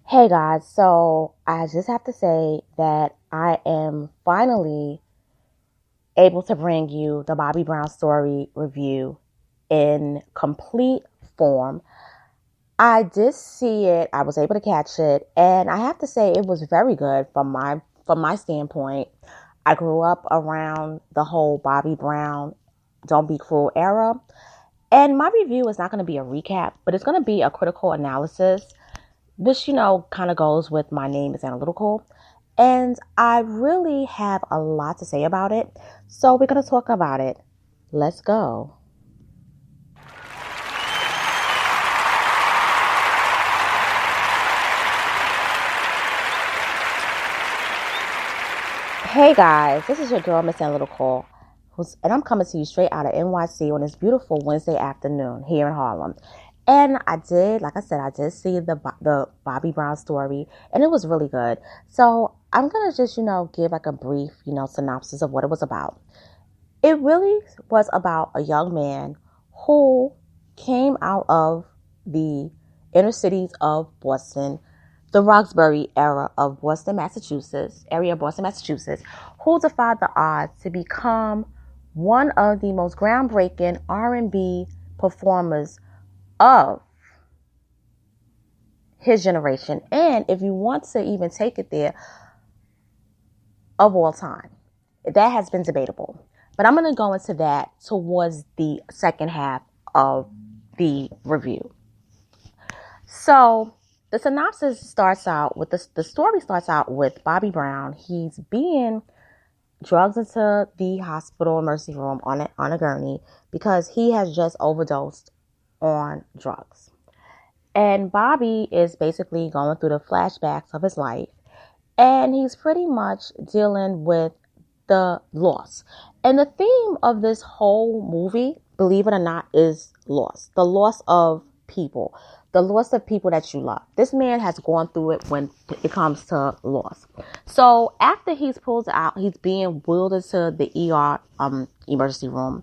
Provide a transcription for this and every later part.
Hey guys, so I just have to say that I am finally able to bring you the Bobby Brown story review in complete form. I did see it, I was able to catch it, and I have to say it was very good from my standpoint. I grew up around the whole Bobby Brown Don't Be Cruel era, and my review is not going to be a recap, but it's going to be a critical analysis which kind of goes with my name is analytical. And I really have a lot to say about it. So we're going to talk about it. Let's go. Hey guys, this is your girl, Miss Analytical, and I'm coming to you straight out of NYC on this beautiful Wednesday afternoon here in Harlem. And like I said, I did see the Bobby Brown story, and it was really good. So I'm gonna just give like a brief synopsis of what it was about. It really was about a young man who came out of the inner cities of Boston, the Roxbury area of Boston, Massachusetts, who defied the odds to become one of the most groundbreaking R&B performers of his generation, and if you want to even take it there, of all time. That has been debatable. But I'm going to go into that towards the second half of the review. So the synopsis starts out with the story starts out with Bobby Brown. He's being drugged into the hospital emergency room on a gurney because he has just overdosed on drugs. And Bobby is basically going through the flashbacks of his life, and he's pretty much dealing with the loss. And the theme of this whole movie, believe it or not, is loss. The loss of people. The loss of people that you love. This man has gone through it when it comes to loss. So after he's pulled out, he's being wheeled into the ER emergency room.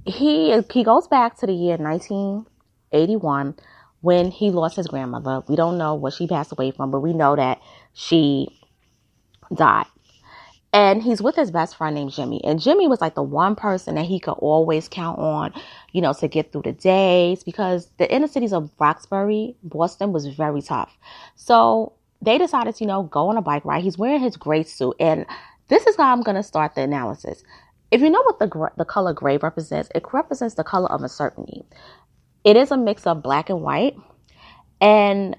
He goes back to the year 1981 when he lost his grandmother. We don't know what she passed away from, but we know that she died. And he's with his best friend named Jimmy. And Jimmy was like the one person that he could always count on, to get through the days, because the inner cities of Roxbury, Boston, was very tough. So they decided to, go on a bike ride. He's wearing his gray suit. And this is how I'm going to start the analysis. If you know what the color gray represents, it represents the color of uncertainty. It is a mix of black and white. And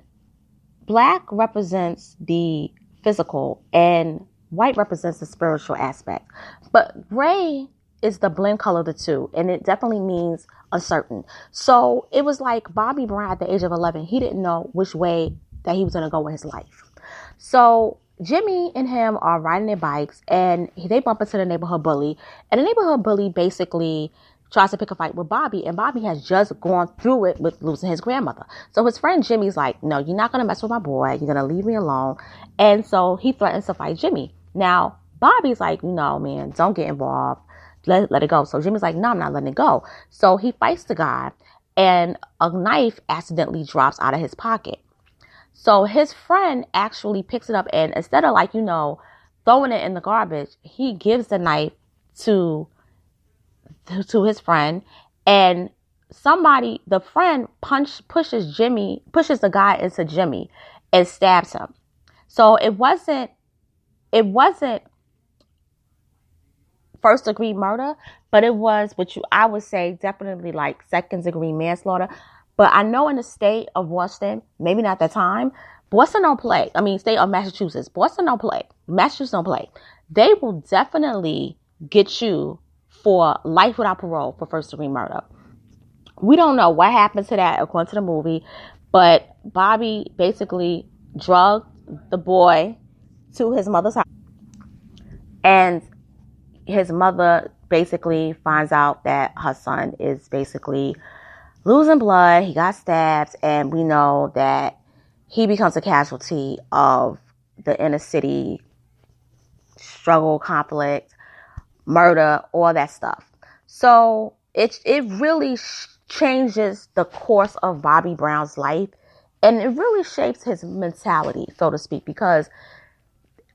black represents the physical and white represents the spiritual aspect. But gray is the blend color of the two, and it definitely means uncertain. So it was like Bobby Brown at the age of 11, he didn't know which way that he was going to go with his life. So Jimmy and him are riding their bikes, and they bump into the neighborhood bully. And the neighborhood bully basically tries to pick a fight with Bobby, and Bobby has just gone through it with losing his grandmother. So his friend Jimmy's like, no, you're not going to mess with my boy. You're going to leave me alone. And so he threatens to fight Jimmy. Now, Bobby's like, no, man, don't get involved. Let it go. So Jimmy's like, no, I'm not letting it go. So he fights the guy, and a knife accidentally drops out of his pocket. So his friend actually picks it up, and instead of throwing it in the garbage, he gives the knife to his friend, and the friend pushes the guy into Jimmy and stabs him. So it wasn't first degree murder, but it was I would say definitely like second degree manslaughter. But I know in the state of Boston, maybe not that time, Boston don't play. I mean, state of Massachusetts, Boston don't play. Massachusetts don't play. They will definitely get you for life without parole for first degree murder. We don't know what happened to that according to the movie, but Bobby basically drugged the boy to his mother's house, and his mother basically finds out that her son is basically losing blood. He got stabbed, and we know that he becomes a casualty of the inner city struggle, conflict, murder, all that stuff. So it really changes the course of Bobby Brown's life And it really shapes his mentality, so to speak, because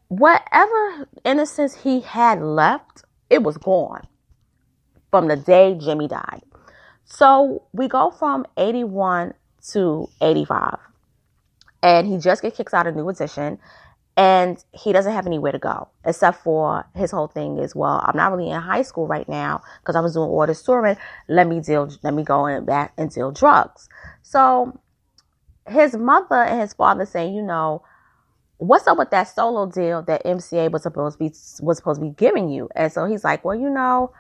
whatever innocence he had left, it was gone from the day Jimmy died. So we go from 81 to 85. And he just gets kicked out of New Edition. And he doesn't have anywhere to go, except for his whole thing is, well, I'm not really in high school right now because I was doing all this touring. Let me go in back and deal drugs. So his mother and his father saying, what's up with that solo deal that MCA was supposed to be giving you? And so he's like, well,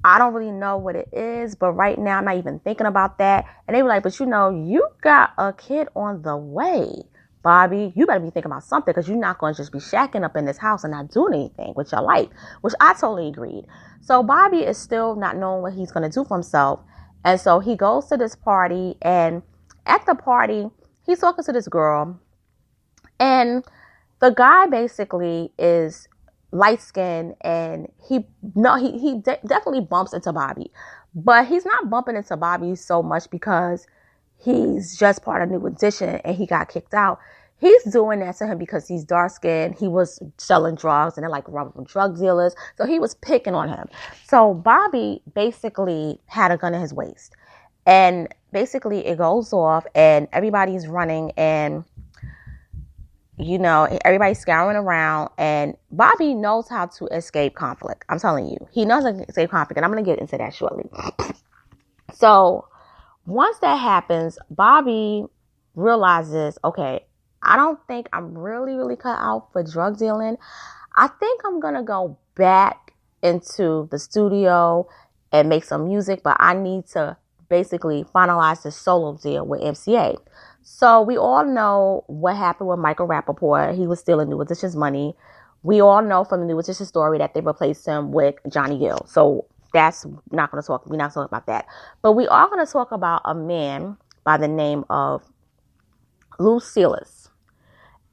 I don't really know what it is, but right now I'm not even thinking about that. And they were like, but you got a kid on the way, Bobby. You better be thinking about something because you're not going to just be shacking up in this house and not doing anything with your life, which I totally agreed. So Bobby is still not knowing what he's going to do for himself. And so he goes to this party, and at the party, he's talking to this girl, and the guy basically is light skinned, and he definitely bumps into Bobby, but he's not bumping into Bobby so much because he's just part of New Edition and he got kicked out. He's doing that to him because he's dark skinned. He was selling drugs, and they're like robbing drug dealers. So he was picking on him. So Bobby basically had a gun in his waist, and basically it goes off, and everybody's running, and everybody's scouring around, and Bobby knows how to escape conflict. I'm telling you, he knows how to escape conflict, and I'm going to get into that shortly. So once that happens, Bobby realizes, okay, I don't think I'm really, really cut out for drug dealing. I think I'm going to go back into the studio and make some music, but I need to basically finalize the solo deal with MCA. So we all know what happened with Michael Rappaport. He was stealing New Edition's money. We all know from the New Edition story that they replaced him with Johnny Gill. So we're not going to talk about that. But we are going to talk about a man by the name of Lou Silas.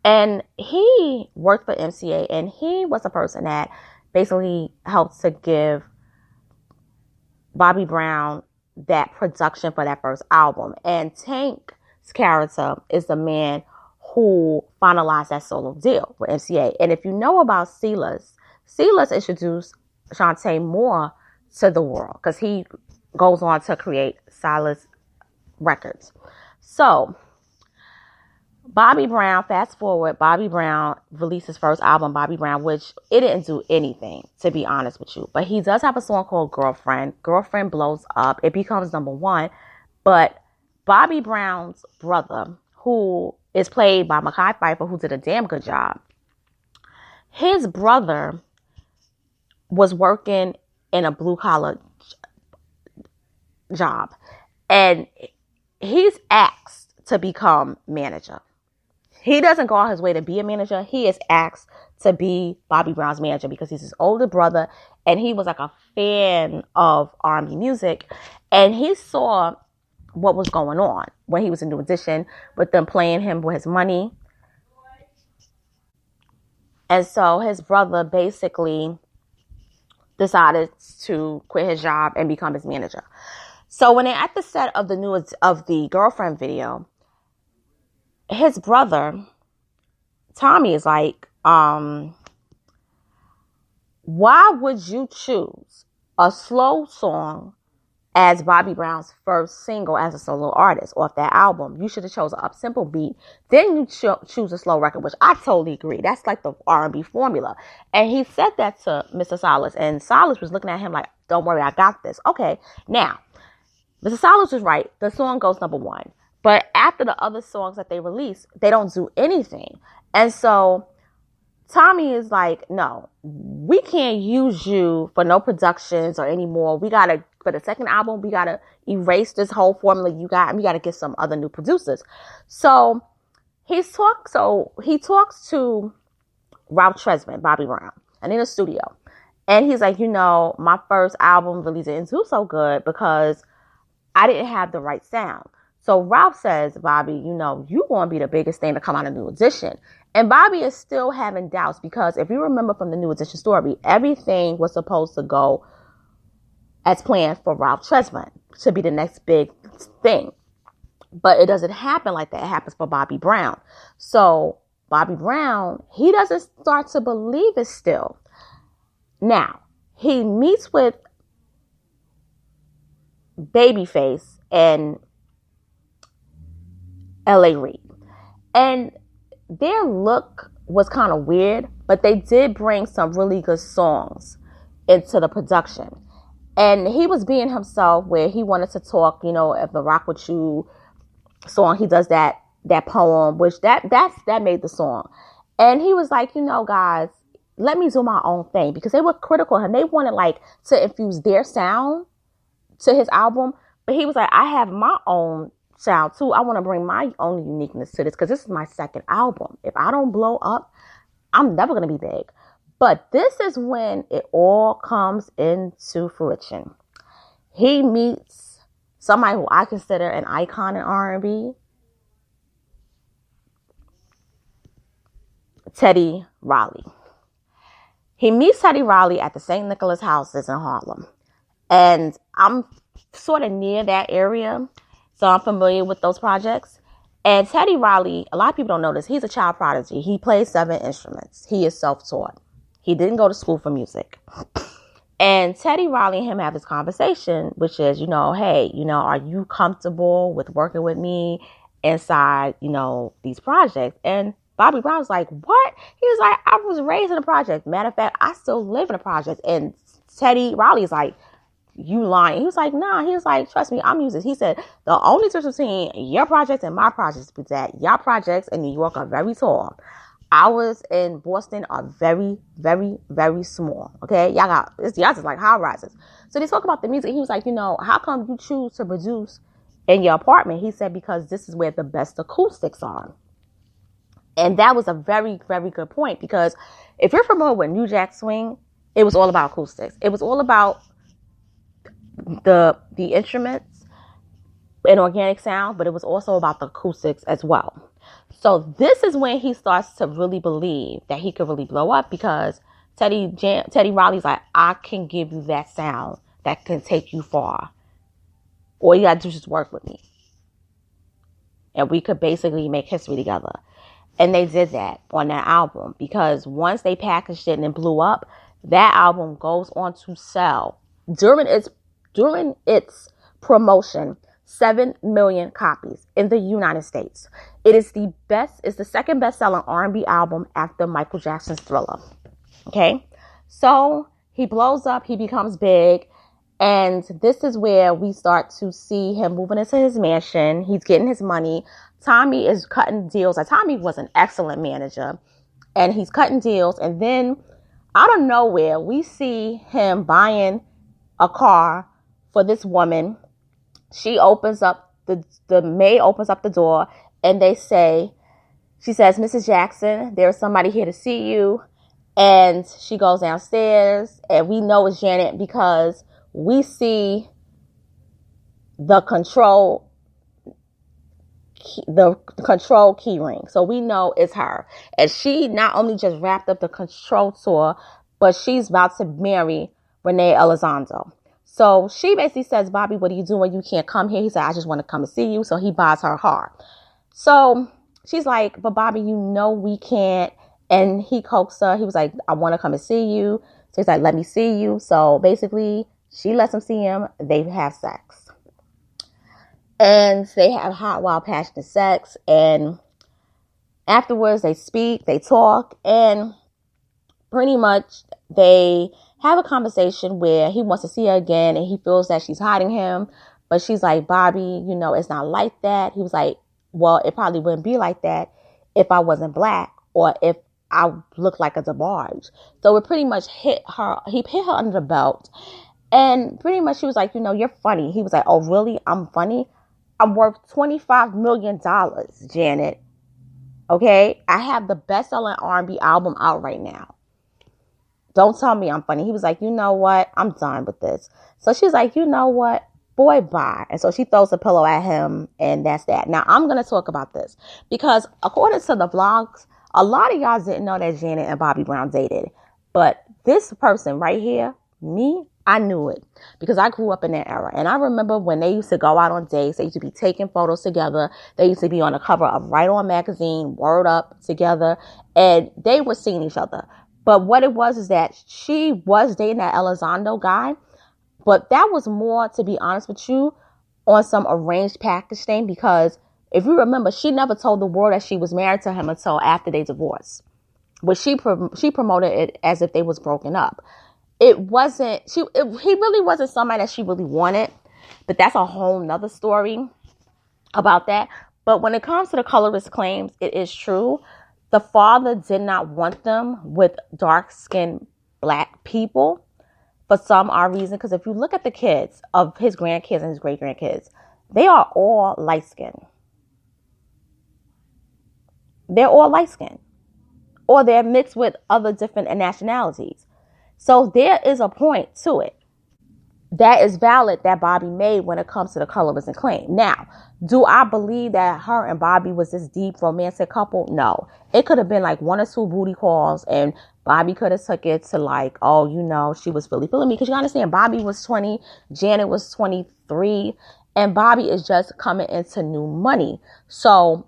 And he worked for MCA, and he was the person that basically helped to give Bobby Brown that production for that first album. And Tank's character is the man who finalized that solo deal with MCA. And if you know about Silas introduced Shantae Moore to the world because he goes on to create Silas Records. So Bobby Brown, fast forward, Bobby Brown released his first album, Bobby Brown, which it didn't do anything, to be honest with you. But he does have a song called Girlfriend. Girlfriend blows up. It becomes number one. But Bobby Brown's brother, who is played by Mekhi Phifer, who did a damn good job, his brother was working in a blue-collar job. And he's asked to become manager. He doesn't go out his way to be a manager. He is asked to be Bobby Brown's manager because he's his older brother, and he was like a fan of R&B music, and he saw what was going on when he was in New Edition with them playing him with his money. And so his brother basically decided to quit his job and become his manager. So when they're at the set of the Girlfriend video, his brother, Tommy, is like, why would you choose a slow song as Bobby Brown's first single as a solo artist off that album? You should have chosen an up-tempo beat. Then you choose a slow record, which I totally agree. That's like the R&B formula. And he said that to Mr. Silas, and Silas was looking at him like, don't worry, I got this. Okay, now, Mr. Silas was right. The song goes number one. But after the other songs that they release, they don't do anything. And so Tommy is like, no, we can't use you for no productions or anymore. For the second album, we got to erase this whole formula you got, and we got to get some other new producers. So he talks to Ralph Tresvant, Bobby Brown, and in the studio. And he's like, my first album really didn't do so good because I didn't have the right sound. So Ralph says, Bobby, you're going to be the biggest thing to come out of New Edition. And Bobby is still having doubts because if you remember from the New Edition story, everything was supposed to go as planned for Ralph Tresvant to be the next big thing. But it doesn't happen like that. It happens for Bobby Brown. So Bobby Brown, he doesn't start to believe it still. Now, he meets with Babyface and L.A. Reid. And their look was kind of weird, but they did bring some really good songs into the production. And he was being himself, where he wanted to talk, of the Rock With You song. He does that poem, which that made the song. And he was like, guys, let me do my own thing, because they were critical of him. They wanted to infuse their sound to his album. But he was like, I have my own sound too. I want to bring my own uniqueness to this, because this is my second album. If I don't blow up, I'm never going to be big. But this is when it all comes into fruition. He meets somebody who I consider an icon in R&B, Teddy Riley. He meets Teddy Riley at the St. Nicholas Houses in Harlem. And I'm sort of near that area, so I'm familiar with those projects. And Teddy Riley, a lot of people don't know this, he's a child prodigy. He plays 7 instruments. He is self-taught. He didn't go to school for music. And Teddy Riley and him have this conversation, which is, hey, are you comfortable with working with me inside, these projects? And Bobby Brown's like, what? He was like, I was raised in a project. Matter of fact, I still live in a project. And Teddy Riley's like, you lying. He was like, nah. He was like, trust me, I'm using. He said, the only difference between your projects and my projects is that your projects in New York are very tall. Ours in Boston are very, very, very small. Okay, y'all just like high rises. So they talk about the music. He was like, how come you choose to produce in your apartment? He said, because this is where the best acoustics are. And that was a very, very good point, because if you're familiar with New Jack Swing, it was all about acoustics. It was all about the instruments and organic sound, but it was also about the acoustics as well. So this is when he starts to really believe that he could really blow up, because Teddy Riley's like, I can give you that sound that can take you far. All you got to do is just work with me. And we could basically make history together. And they did that on that album, because once they packaged it and it blew up, that album goes on to sell during its promotion 7 million copies in the United States. It is the second best-selling R&B album after Michael Jackson's Thriller. Okay? So he blows up, he becomes big, and this is where we start to see him moving into his mansion. He's getting his money. Tommy is cutting deals. Tommy was an excellent manager, and he's cutting deals, and then out of nowhere, we see him buying a car for this woman. She opens up, the maid opens up the door, and she says, Mrs. Jackson, there's somebody here to see you. And she goes downstairs, and we know it's Janet, because we see the control key ring. So we know it's her. And she not only just wrapped up the control tour, but she's about to marry Renee Elizondo. So she basically says, Bobby, what are you doing? You can't come here. He said, I just want to come and see you. So he buys her a car. So she's like, but Bobby, we can't. And he coaxed her. He was like, I want to come and see you. So he's like, let me see you. So basically, she lets him see him. They have sex. And they have hot, wild, passionate sex. And afterwards, they speak, they talk, and pretty much they have a conversation where he wants to see her again, and he feels that she's hiding him. But she's like, Bobby, it's not like that. He was like, well, it probably wouldn't be like that if I wasn't black, or if I looked like a DeBarge. So it pretty much hit her. He hit her under the belt. And pretty much she was like, you're funny. He was like, oh, really? I'm funny? I'm worth $25 million, Janet. Okay? I have the best-selling R&B album out right now. Don't tell me I'm funny. He was like, you know what? I'm done with this. So she's like, you know what? Boy, bye. And so she throws a pillow at him, and that's that. Now, I'm going to talk about this, because according to the vlogs, a lot of y'all didn't know that Janet and Bobby Brown dated. But this person right here, me, I knew it because I grew up in that era. And I remember when they used to go out on dates, they used to be taking photos together. They used to be on the cover of Right On magazine, Word Up together, and they were seeing each other. But what it was is that she was dating that Elizondo guy, but that was more, to be honest with you, on some arranged package thing, because if you remember, she never told the world that she was married to him until after they divorced. But she promoted it as if they was broken up. It wasn't, he really wasn't somebody that she really wanted, but that's a whole nother story about that. But when it comes to the colorist claims, it is true. The father did not want them with dark-skinned black people for some odd reason. Because if you look at the kids of his grandkids and his great-grandkids, they are all light-skinned. They're all light-skinned. Or they're mixed with other different nationalities. So there is a point to it that is valid that Bobby made when it comes to the colorist and claim. Now, do I believe that her and Bobby was this deep romantic couple? No. It could have been like one or two booty calls, and Bobby could have took it to like, oh, you know, she was really feeling me. Because you understand, Bobby was 20, Janet was 23, and Bobby is just coming into new money. So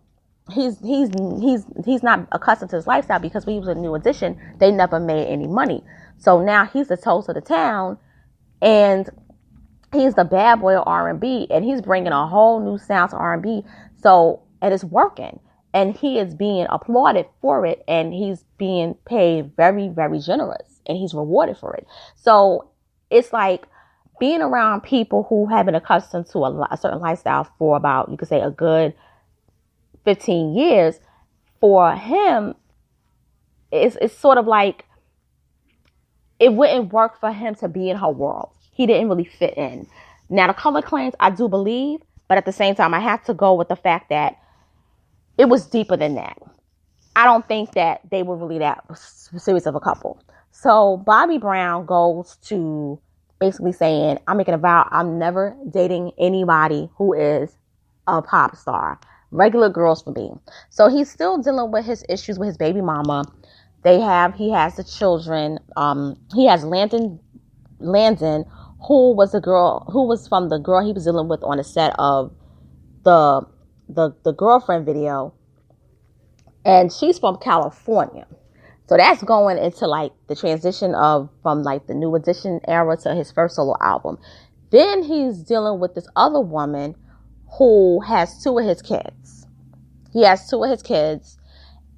he's not accustomed to his lifestyle, because when he was a New Edition, they never made any money. So now he's the toast of the town, and he's the bad boy of R&B, and he's bringing a whole new sound to R&B. So, and it's working, and he is being applauded for it, and he's being paid very, very generous, and he's rewarded for it. So it's like being around people who have been accustomed to a certain lifestyle for about, you could say, a good 15 years. For him, it's sort of like it wouldn't work for him to be in her world. He didn't really fit in. Now, the color claims, I do believe, but at the same time, I have to go with the fact that it was deeper than that. I don't think that they were really that serious of a couple. So Bobby Brown goes to basically saying, I'm making a vow, I'm never dating anybody who is a pop star. Regular girls for me. So he's still dealing with his issues with his baby mama. He has the children. He has Landon, who was from the girl he was dealing with on the set of the girlfriend video. And she's from California. So that's going into like the transition from like the New Edition era to his first solo album. Then he's dealing with this other woman who has two of his kids. He has two of his kids.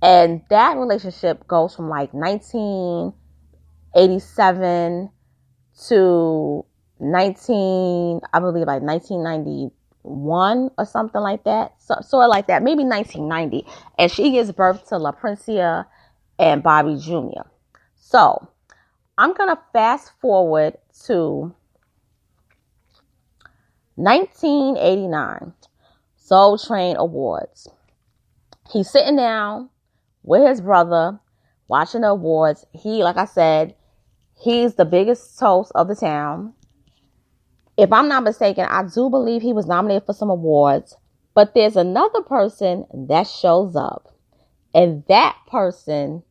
And that relationship goes from like 1987 to 1991 or something like that. So, sort of like that, maybe 1990. And she gives birth to LaPrincia and Bobby Jr. So I'm going to fast forward to 1989, Soul Train Awards. He's sitting down with his brother, watching the awards. He, like I said, he's the biggest toast of the town. If I'm not mistaken, I do believe he was nominated for some awards. But there's another person that shows up. And that person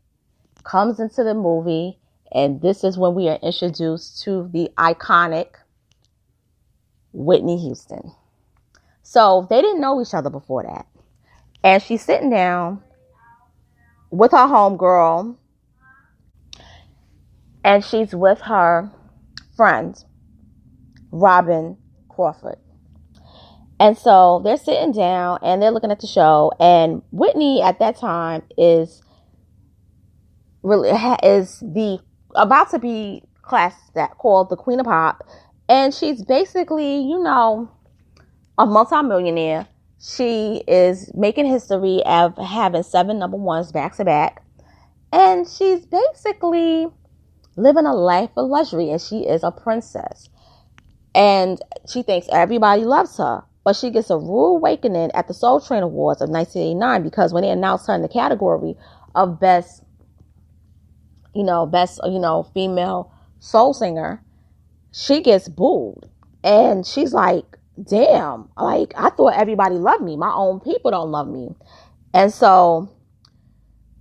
comes into the movie. And this is when we are introduced to the iconic Whitney Houston. So they didn't know each other before that. And she's sitting down with her homegirl, and she's with her friend, Robin Crawford. And so they're sitting down and they're looking at the show, and Whitney at that time is about to be classed that called the Queen of Pop, and she's basically, you know, a multimillionaire. She is making history of having 7 number ones back to back. And she's basically living a life of luxury. And she is a princess. And she thinks everybody loves her. But she gets a rude awakening at the Soul Train Awards of 1989. Because when they announced her in the category of best female soul singer, she gets booed. And she's like, damn, like I thought everybody loved me. My own people don't love me. And so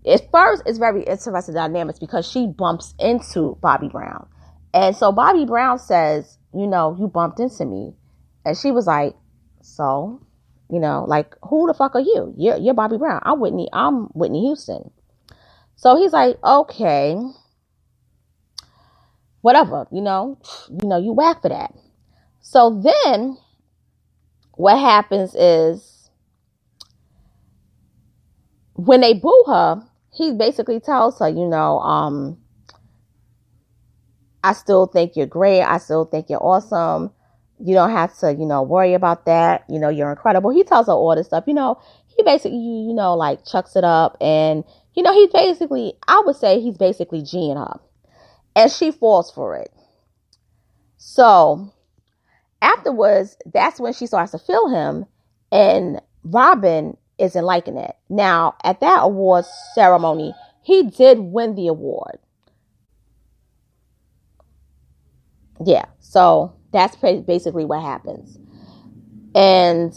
at first it's very interesting dynamics, because she bumps into Bobby Brown. And so Bobby Brown says, you bumped into me. And she was like, so, like, who the fuck are you? You're Bobby Brown. I'm Whitney Houston. So he's like, okay, whatever, you whack for that. So then what happens is when they boo her, he basically tells her, I still think you're great. I still think you're awesome. You don't have to, worry about that. You're incredible. He tells her all this stuff. He basically, like chucks it up. And, he's basically, I would say he's basically G'ing her. And she falls for it. So afterwards, that's when she starts to feel him. And Robin isn't liking it. Now, at that awards ceremony, he did win the award. Yeah, so that's basically what happens. And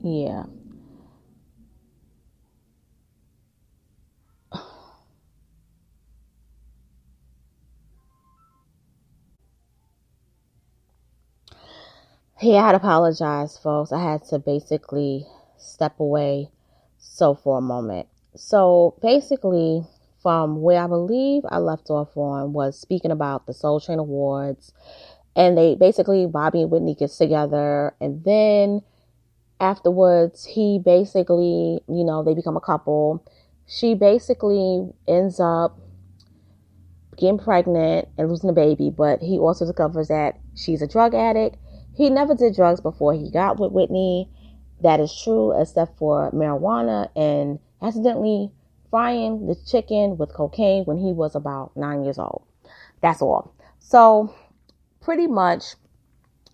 yeah. Yeah, I had to apologize, folks. I had to basically step away for a moment. So basically, from where I believe I left off on was speaking about the Soul Train Awards. And they basically, Bobby and Whitney gets together. And then afterwards, he basically, they become a couple. She basically ends up getting pregnant and losing a baby. But he also discovers that she's a drug addict. He never did drugs before he got with Whitney. That is true, except for marijuana and accidentally frying the chicken with cocaine when he was about 9 years old. That's all. So pretty much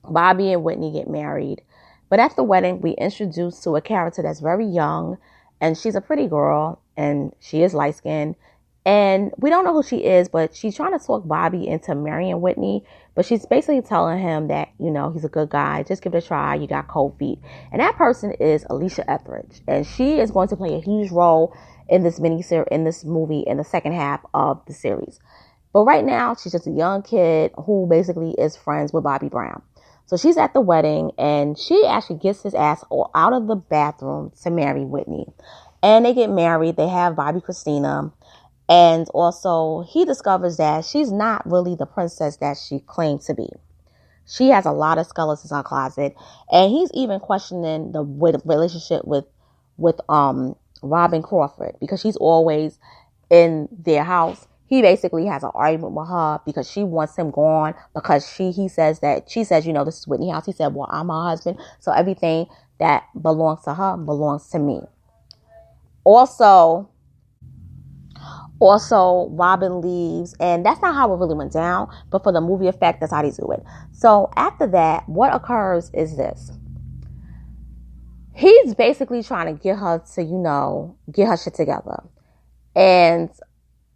Bobby and Whitney get married. But at the wedding, we introduced to a character that's very young, and she's a pretty girl, and she is light-skinned. And we don't know who she is, but she's trying to talk Bobby into marrying Whitney. But she's basically telling him that, he's a good guy. Just give it a try. You got cold feet. And that person is Alicia Etheridge. And she is going to play a huge role in this movie in the second half of the series. But right now, she's just a young kid who basically is friends with Bobby Brown. So she's at the wedding, and she actually gets his ass out of the bathroom to marry Whitney. And they get married. They have Bobby Christina. And also, he discovers that she's not really the princess that she claimed to be. She has a lot of skeletons in her closet. And he's even questioning the relationship with Robin Crawford, because she's always in their house. He basically has an argument with her because she wants him gone, because she says, this is Whitney house. He said, well, I'm her husband. So everything that belongs to her belongs to me. Also, Robin leaves, and that's not how it really went down, but for the movie effect, that's how they do it. So after that, what occurs is this. He's basically trying to get her to, get her shit together. And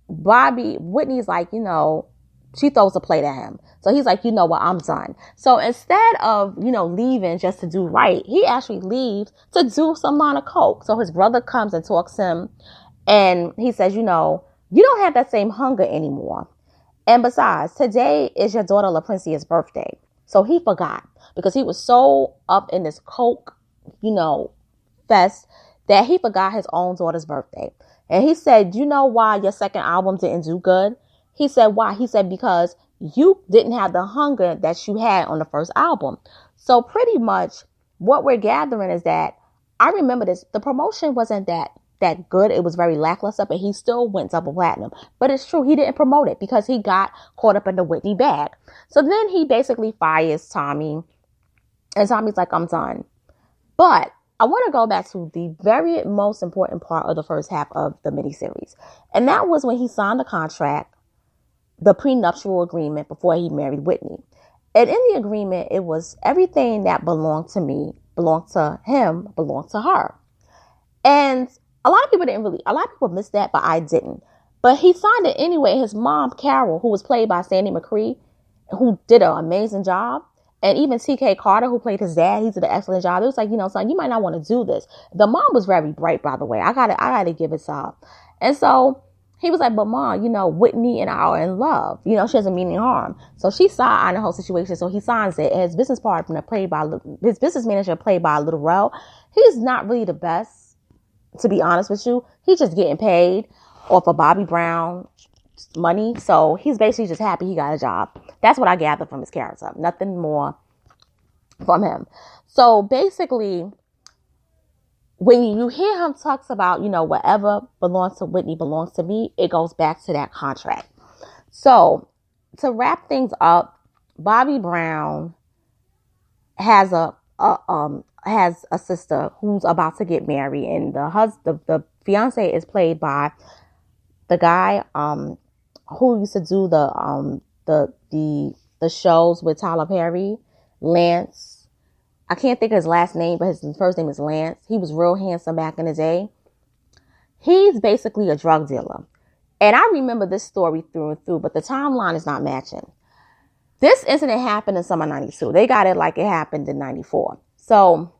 Whitney's like, she throws a plate at him. So he's like, I'm done. So instead of, leaving just to do right, he actually leaves to do some line of coke. So his brother comes and talks to him, and he says, you don't have that same hunger anymore. And besides, today is your daughter LaPrincia's birthday. So he forgot, because he was so up in this coke, fest, that he forgot his own daughter's birthday. And he said, you know why your second album didn't do good? He said, why? He said, because you didn't have the hunger that you had on the first album. So pretty much what we're gathering is that, I remember this, the promotion wasn't that good. It was very lackluster, but he still went double platinum. But it's true, he didn't promote it because he got caught up in the Whitney bag. So then he basically fires Tommy, and Tommy's like, I'm done. But I want to go back to the very most important part of the first half of the miniseries. And that was when he signed the contract, the prenuptial agreement, before he married Whitney. And in the agreement, it was everything that belonged to me, belonged to him, belonged to her. And a lot of people missed that, but I didn't. But he signed it anyway. His mom, Carol, who was played by Sandy McCree, who did an amazing job. And even T.K. Carter, who played his dad, he did an excellent job. It was like, son, you might not want to do this. The mom was very bright, by the way. I gotta give it up. And so he was like, but mom, Whitney and I are in love. She doesn't mean any harm. So she signed the whole situation. So he signs it. And his business manager played by Little Rel. He's not really the best, to be honest with you. He's just getting paid off of Bobby Brown money. So he's basically just happy he got a job. That's what I gathered from his character. Nothing more from him. So basically, when you hear him talks about, whatever belongs to Whitney belongs to me, it goes back to that contract. So to wrap things up, Bobby Brown has a sister who's about to get married, and the fiance is played by the guy who used to do the shows with Tyler Perry, Lance. I can't think of his last name, but his first name is Lance. He was real handsome back in the day. He's basically a drug dealer. And I remember this story through and through, but the timeline is not matching. This incident happened in summer 92. They got it like it happened in 94. So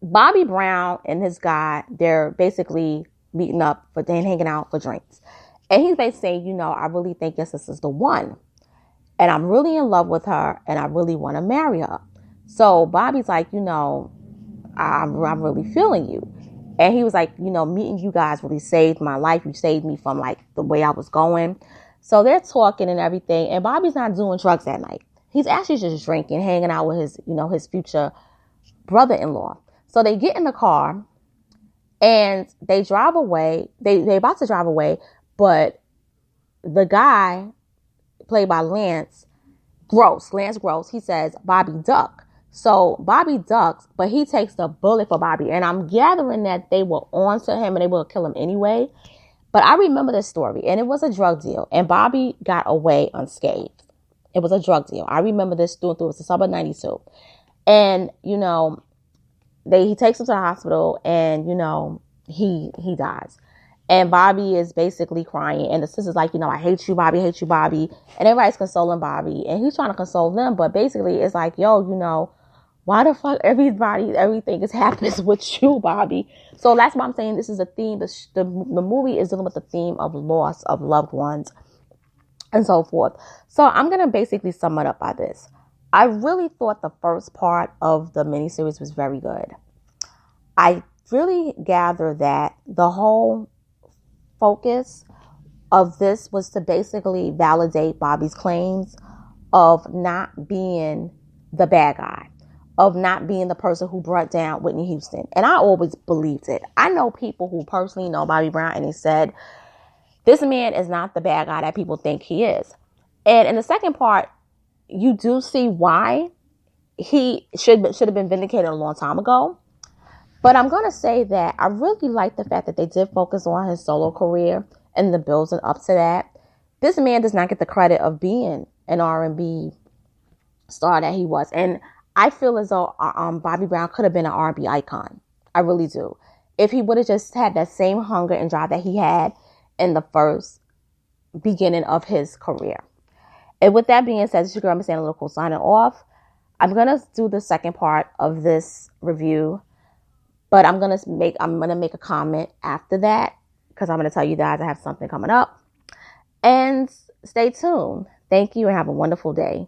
Bobby Brown and his guy, they're basically meeting up and hanging out for drinks. And he's basically saying, I really think your sister's the one. And I'm really in love with her and I really want to marry her. So Bobby's like, I'm really feeling you. And he was like, meeting you guys really saved my life. You saved me from like the way I was going. So they're talking and everything. And Bobby's not doing drugs that night. He's actually just drinking, hanging out with his future brother-in-law. So they get in the car and they drive away. They about to drive away. But the guy played by Lance Gross, he says, Bobby, duck. So Bobby ducks, but he takes the bullet for Bobby. And I'm gathering that they were on to him and they will kill him anyway. But I remember this story, and it was a drug deal. And Bobby got away unscathed. It was a drug deal. I remember this through and through. It was the summer of 92. And, he takes him to the hospital and, he dies. And Bobby is basically crying. And the sister's like, I hate you, Bobby, hate you, Bobby. And everybody's consoling Bobby. And he's trying to console them. But basically, it's like, yo, why the fuck everything is happening with you, Bobby? So that's why I'm saying this is a theme. The movie is dealing with the theme of loss of loved ones and so forth. So I'm going to basically sum it up by this. I really thought the first part of the miniseries was very good. I really gather that the whole focus of this was to basically validate Bobby's claims of not being the bad guy, of not being the person who brought down Whitney Houston. And I always believed it. I know people who personally know Bobby Brown, and they said, this man is not the bad guy that people think he is. And in the second part, you do see why he should have been vindicated a long time ago. But I'm going to say that I really like the fact that they did focus on his solo career and the building up to that. This man does not get the credit of being an R&B star that he was. And I feel as though Bobby Brown could have been an R&B icon. I really do. If he would have just had that same hunger and drive that he had in the first beginning of his career. And with that being said, this is your girl, Miss Analytical, signing off. I'm going to do the second part of this review. But I'm gonna make a comment after that because I'm gonna tell you guys I have something coming up. And stay tuned. Thank you and have a wonderful day.